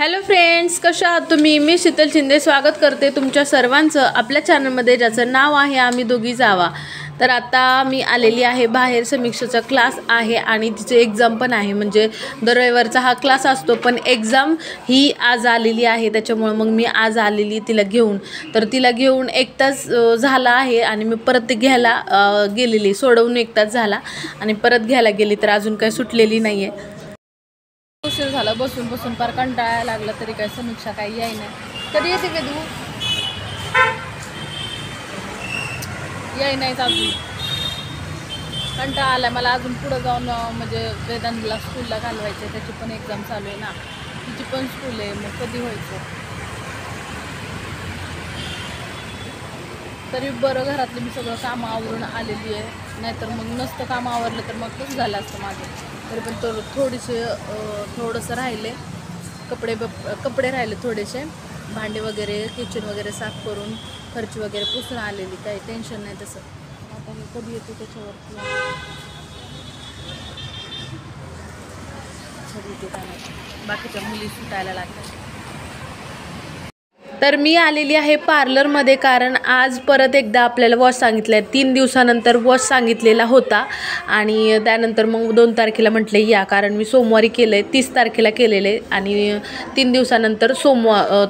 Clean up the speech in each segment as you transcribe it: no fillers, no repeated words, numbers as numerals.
Hello friends, कशा आहात तुम्ही? मी शीतल शिंदे स्वागत करते तुमच्या सर्वांचं आपल्या चॅनलमध्ये, ज्याचं नाव आहे आम्ही दोघी जावा. तर आता मी आलेली आहे बाहेर. समीक्षाचा क्लास आहे आणि तिचे एक्झाम पण आहे. म्हणजे दर रविवारचा हा क्लास असतो, पण एक्झाम ही आज आलेली आहे. त्याच्यामुळे मग मी आज आलेली तिला घेऊन. तर तिला घेऊन 1 तास झाला आहे आणि मी परत ते घ्यायला गेलेली. सोडवून 1 तास झाला आणि परत घ्यायला गेली, तर अजून काही सुटलेली नाही आहे. उशीर झाला, बसून बसून फार कंटाळायला लागला, तरी काय समीक्षा काही याय नाही. कधी येते का तू? याय नाहीच अजून. कंटाळा आलाय मला. अजून पुढं जाऊन म्हणजे वेदांतला स्कूलला घालवायचं, त्याची पण एक्झाम चालू आहे ना, तिची पण स्कूल आहे. मग कधी व्हायचं? तरी बरं घरातलं मी सगळं काम आवरून आलेली आहे. नाहीतर मग नसतं काम आवरलं तर मग कसं झालं असतं माझं. तरी पण थोडंसं राहिले. कपडे राहिले थोडेसे. भांडे वगैरे, किचन वगैरे साफ करून, फरची वगैरे पुसून आलेली. काही टेन्शन नाही तसं. आता मी कधी येते त्याच्यावरती बाकीच्या मुली सुटायला लागतात. तर मी आलेली आहे पार्लरमध्ये, कारण आज परत एकदा आपल्याला वॉश सांगितलं आहे. 3 दिवसानंतर वॉश सांगितलेला होता आणि त्यानंतर मग 2 तारखेला म्हटले या, कारण मी सोमवारी केलं आहे. 30 तारखेला केलेलं आहे आणि 3 दिवसानंतर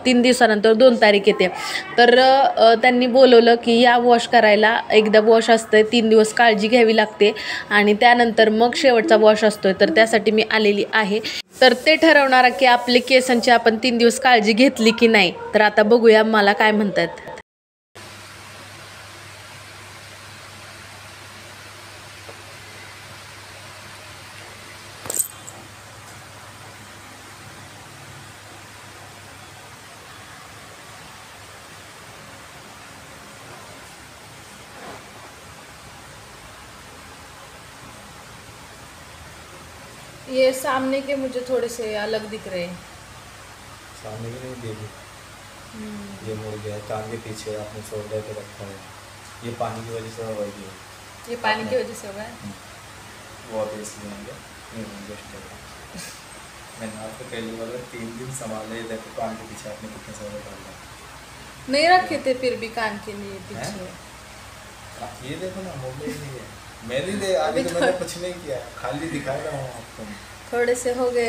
3 दिवसानंतर 2 तारीख येते. तर त्यांनी बोलवलं की या वॉश करायला. एकदा वॉश असतं, 3 दिवस काळजी घ्यावी लागते आणि त्यानंतर मग शेवटचा वॉश असतो. तर त्यासाठी मी आलेली आहे. तर ते ठरवणार की आपले केसांची आपण 3 दिवस काळजी घेतली की नाही. तर आता बघूया मला काय म्हणतात. ये सामने के मुझे थोड़े से अलग दिख रहे हैं. सामने की नहीं देगी. ये मुड़ गया, कान के पीछे आपने शोल्डर पे रखा है. ये पानी की वजह से हो गया. ये पानी की वजह से होगा. वो आप इसलिए होंगे. मैंने आपको पहली बार 3 दिन संभाले इधर कान के पीछे आपने कितने सारे डाला. नहीं रखे थे फिर भी कान के लिए पीछे. ये देखो ना, मोबाइल नहीं है. मैंने दे अभी तो मैंने कुछ नहीं किया, खाली दिखा रहा हूँ आपको. थोड़े से हो गए.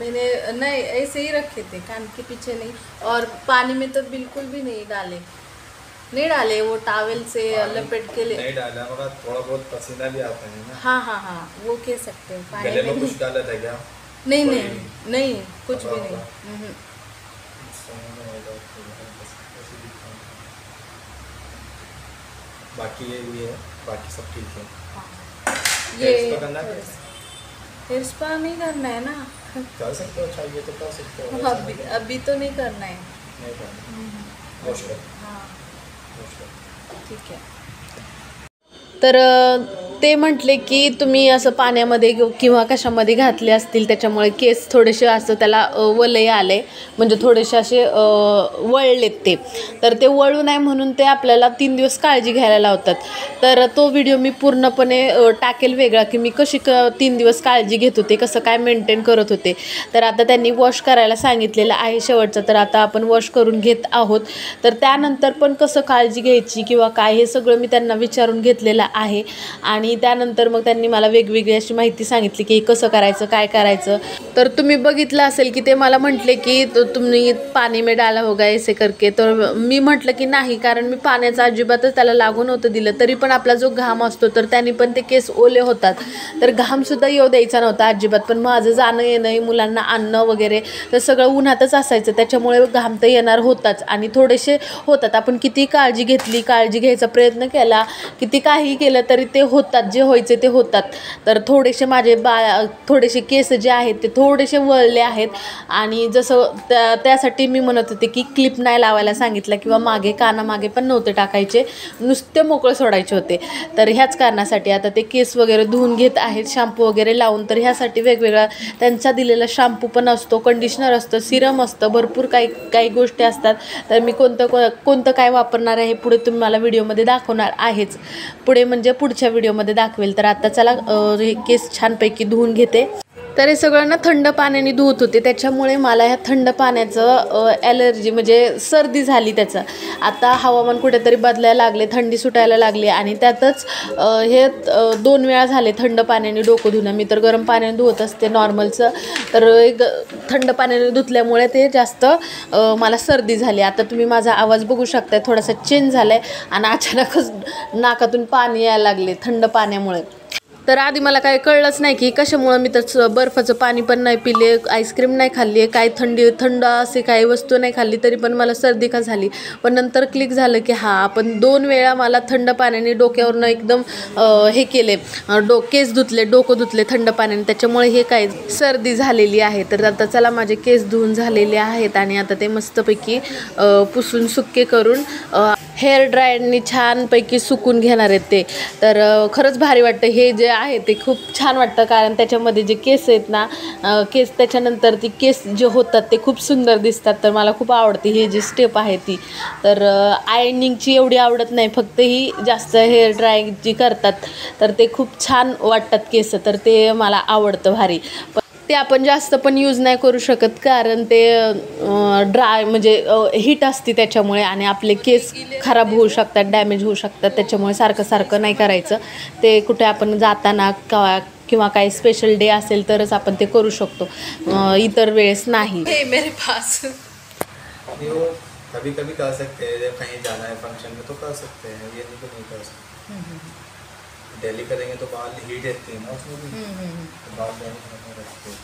मैंने नहीं ऐसे ही रखे थे, कान के पीछे नहीं. और पानी में तो बिल्कुल भी नहीं डाले. वो टॉवेल से लपेट के नहीं डाला, मगर थोड़ा बहुत पसीना भी आता है ना. हाँ, वो कह सकते हैं. पानी गले में कुछ डाला था क्या? नहीं, कुछ भी नहीं. बाकी ये है, बाकी सब ठीक है. ये हेयर स्पा नहीं करना है ना. कर सकते हो, चाहिए तो कर सकते हो. अभी तो नहीं करना है. नहीं करना. वॉश कर. हाँ, वॉश कर. ठीक है. तर ते म्हटले की तुम्ही असं पाण्यामध्ये किंवा कशामध्ये घातले असतील, त्याच्यामुळे केस थोडेसे असं त्याला वलय आले, म्हणजे थोडेसे असे वळलेत ते. तर ते वळू नये म्हणून ते आपल्याला 3 दिवस काळजी घ्यायला लावतात. तर तो व्हिडिओ मी पूर्णपणे टाकेल वेगळा, की मी कशी 3 दिवस काळजी घेत होते, कसं काय मेंटेन करत होते. तर आता त्यांनी वॉश करायला सांगितलेलं आहे शेवटचं. तर आता आपण वॉश करून घेत आहोत. तर त्यानंतर पण कसं काळजी घ्यायची किंवा काय, हे सगळं मी त्यांना विचारून घेतलेलं आहे. आणि त्यानंतर मग त्यांनी मला वेगवेगळी अशी माहिती सांगितली की कसं करायचं, काय करायचं. तर तुम्ही बघितलं असेल की ते मला म्हटले की तुम्ही पाणी में डाला होगा ऐसे करके. तर मी म्हटलं की नाही, कारण मी पाण्याचं अजिबातच त्याला लागून नव्हतं दिलं. तरी पण आपला जो घाम असतो, तर त्यांनी पण ते केस ओले होतात. तर घामसुद्धा येऊ द्यायचा नव्हता अजिबात. पण माझं जाणं येणं, मुलांना आणणं वगैरे, तर सगळं उन्हातच असायचं. त्याच्यामुळे घाम तर येणार होताच आणि थोडेसे होतात. आपण किती काळजी घेतली, काळजी घ्यायचा प्रयत्न केला, किती काही केलं तरी ते होतात, जे व्हायचे ते होतात. तर थोडेसे माझे थोडेसे केस जे आहेत ते थोडेसे वळले आहेत. आणि जसं त्यासाठी मी म्हणत होते की क्लिप नाही लावायला सांगितलं, किंवा मागे कानामागे पण नव्हते टाकायचे, नुसते मोकळे सोडायचे होते. तर ह्याच कारणासाठी आता ते केस वगैरे धुवून घेत आहेत, शॅम्पू वगैरे लावून. तर ह्यासाठी वेगवेगळा त्यांचा दिलेला शॅम्पू पण असतो, कंडिशनर असतं, सिरम असतं, भरपूर काही गोष्टी असतात. तर मी कोणतं काय वापरणार आहे पुढे तुम्ही मला व्हिडिओमध्ये दाखवणार आहेच. पुढे म्हणजे पुढच्या व्हिडिओमध्ये दाखवेल. तर आता चला हे केस छानपैकी धुवून घेते. तर हे सगळं ना थंड पाण्याने धुत होते, त्याच्यामुळे मला ह्या थंड पाण्याचं ॲलर्जी म्हणजे सर्दी झाली त्याचं. आता हवामान कुठेतरी बदलायला लागले, थंडी सुटायला लागली आणि त्यातच हे 2 वेळा झाले थंड पाण्याने डोकं धुणं. मी तर गरम पाण्याने धुवत असते नॉर्मलचं, तर थंड पाण्याने धुतल्यामुळे ते जास्त मला सर्दी झाली. आता तुम्ही माझा आवाज बघू शकताय, थोडासा चेंज झाला आहे आणि अचानकच नाकातून पाणी यायला लागले थंड पाण्यामुळे. तर आधी मला काही कळलंच नाही की कशामुळं मी तर बर्फाचं पाणी पण नाही पिले, आईस्क्रीम नाही खाल्ली, काही थंड असे काही वस्तू नाही खाल्ली, तरी पण मला सर्दी का झाली. पण नंतर क्लिक झालं की हां, आपण 2 वेळा मला थंड पाण्याने डोक्यावरनं एकदम हे केले, केस धुतले, डोकं धुतले थंड पाण्याने, त्याच्यामुळे हे काय सर्दी झालेली आहे. तर आता चला माझे केस धुवून झालेले आहेत आणि आता ते मस्तपैकी पुसून सुक्के करून हेअर ड्रायरनी छानपैकी सुकून घेणार आहेत ते. तर खरंच भारी वाटतं, हे जे आहे ते खूप छान वाटतं, कारण त्याच्यामध्ये जे केस आहेत ना, केस त्याच्यानंतर ती केस जे होतात ते खूप सुंदर दिसतात. तर मला खूप आवडते ही जी स्टेप आहे ती. तर आयर्निंगची एवढी आवडत नाही, फक्त ही जास्त हेअर ड्राय जी करतात तर ते खूप छान वाटतात केस, तर ते मला आवडतं भारी. ते आपण जास्त पण यूज नाही करू शकत, कारण ते ड्राय म्हणजे हीट असते त्याच्यामुळे आणि आपले केस खराब होऊ शकतात, डॅमेज होऊ शकतात. त्याच्यामुळे सारखं नाही करायचं. ते कुठे आपण जाताना किंवा काही स्पेशल डे असेल तरच आपण ते करू शकतो, इतर वेळेस नाही. हे मेरे पास कभी कभी कर सकते हैं, जब कहीं जाना है फंक्शन में तो कर सकते हैं, ये नहीं तो नहीं कर सकते. डेली करेंगे तो बाल हीट रहती है ना उसमें भी, तो बाल डैमेज होने लगते हैं.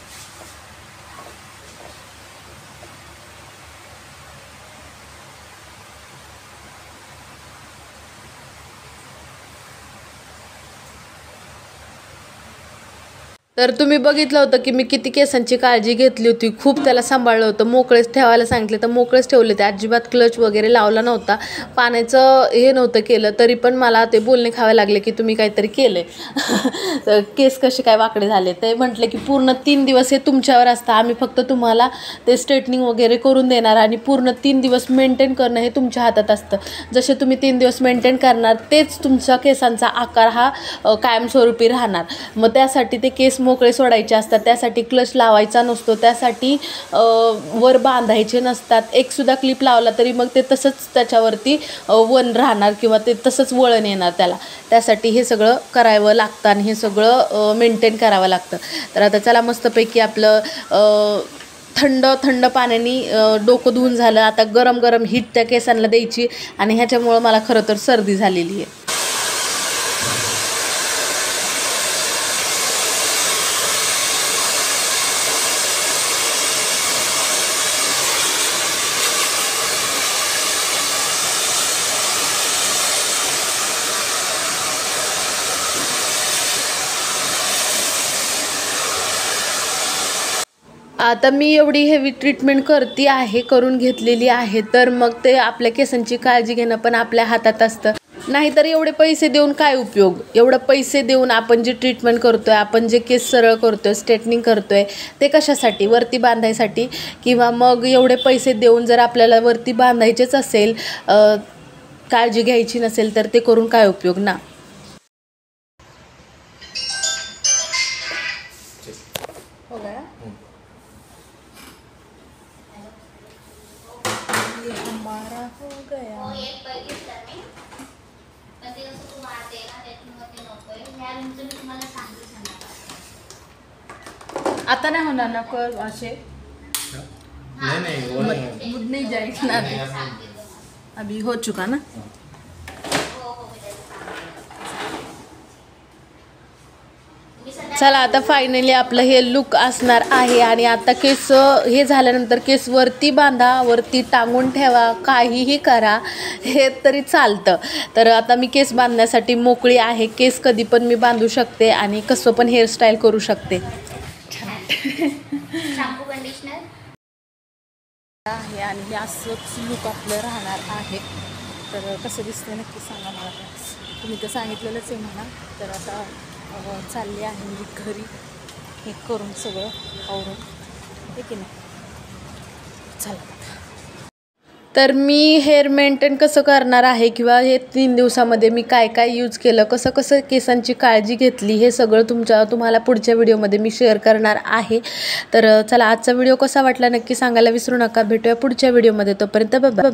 तर तुम्ही बघितलं होतं की मी किती केसांची काळजी घेतली होती, खूप त्याला सांभाळलं होतं. मोकळेच ठेवायला सांगितले तर मोकळेच ठेवले होते, अजिबात क्लच वगैरे लावला नव्हता, पाण्याचं हे नव्हतं केलं. तरी पण मला ते बोलणे खावे लागले की तुम्ही काहीतरी केलं आहे, केस कसे काय वाकडे झाले. ते म्हटले की पूर्ण 3 दिवस हे तुमच्यावर असतं, आम्ही फक्त तुम्हाला ते स्ट्रेटनिंग वगैरे करून देणार आणि पूर्ण 3 दिवस मेंटेन करणं हे तुमच्या हातात असतं. जसे तुम्ही 3 दिवस मेंटेन करणार तेच तुमच्या केसांचा आकार हा कायमस्वरूपी राहणार. मग त्यासाठी ते केस मोकळे सोडायचे असतात, त्यासाठी क्लच लावायचा नसतो, त्यासाठी वर बांधायचे नसतात. एकसुद्धा क्लिप लावला तरी मग ते तसंच त्याच्यावरती वन राहणार किंवा ते तसंच वळण येणार त्याला. त्यासाठी हे सगळं करावं लागतं आणि हे सगळं मेंटेन करावं लागतं. तर आता चला मस्तपैकी आपलं थंड पाण्याने डोकं धुवून झालं. आता गरम हीट त्या केसांना द्यायची आणि ह्याच्यामुळं मला खरं तर सर्दी झालेली आहे. आता मी एवढी हेवी ट्रीटमेंट करून घेतलेली आहे, तर मग ते आपल्या केसांची काळजी घेणं पण आपल्या हातात असतं. नाहीतर एवढे पैसे देऊन काय उपयोग. एवढं पैसे देऊन आपण जी ट्रीटमेंट करतोय, आपण जे केस सरळ करतोय, स्ट्रेटनिंग करतोय, ते कशासाठी, वरती बांधायसाठी. किंवा मग एवढे पैसे देऊन जर आपल्याला वरती बांधायचेच असेल, काळजी घ्यायची नसेल, तर ते करून काय उपयोग ना. हो गया हमारा हो गया. आता नाही होणार ना कर असे. नहीं वो नहीं, मुझ नहीं जाएगा ना, अभी हो चुका ना. चला आता फायनली आपलं हे लुक असणार आहे. आणि आता केस हे झाल्यानंतर केस वरती बांधा, वरती टांगून ठेवा, काहीही करा, हे तरी चालतं. तर आता मी केस बांधण्यासाठी मोकळी आहे. केस कधी पण मी बांधू शकते आणि कसं पण हेअरस्टाईल करू शकते. शॅम्पू कंडिशनर आहे आणि हे असंच लुक आपलं राहणार आहे. तर कसं दिसतंय नक्की सांगा मला. तुम्ही तर सांगितलेलंच आहे म्हणा. तर आता चालली आहे मी घरी, हे करून सगळं आवरून, हे की नाही. चला तर मी हेअर मेंटेन कसं करणार आहे किंवा हे 3 दिवसामध्ये मी काय काय यूज केलं, कसं कसं केसांची काळजी घेतली, हे सगळं तुम्हाला पुढच्या व्हिडिओमध्ये मी शेअर करणार आहे. तर चला, आजचा व्हिडिओ कसा वाटला नक्की सांगायला विसरू नका. भेटूया पुढच्या व्हिडिओमध्ये. तोपर्यंत बाय.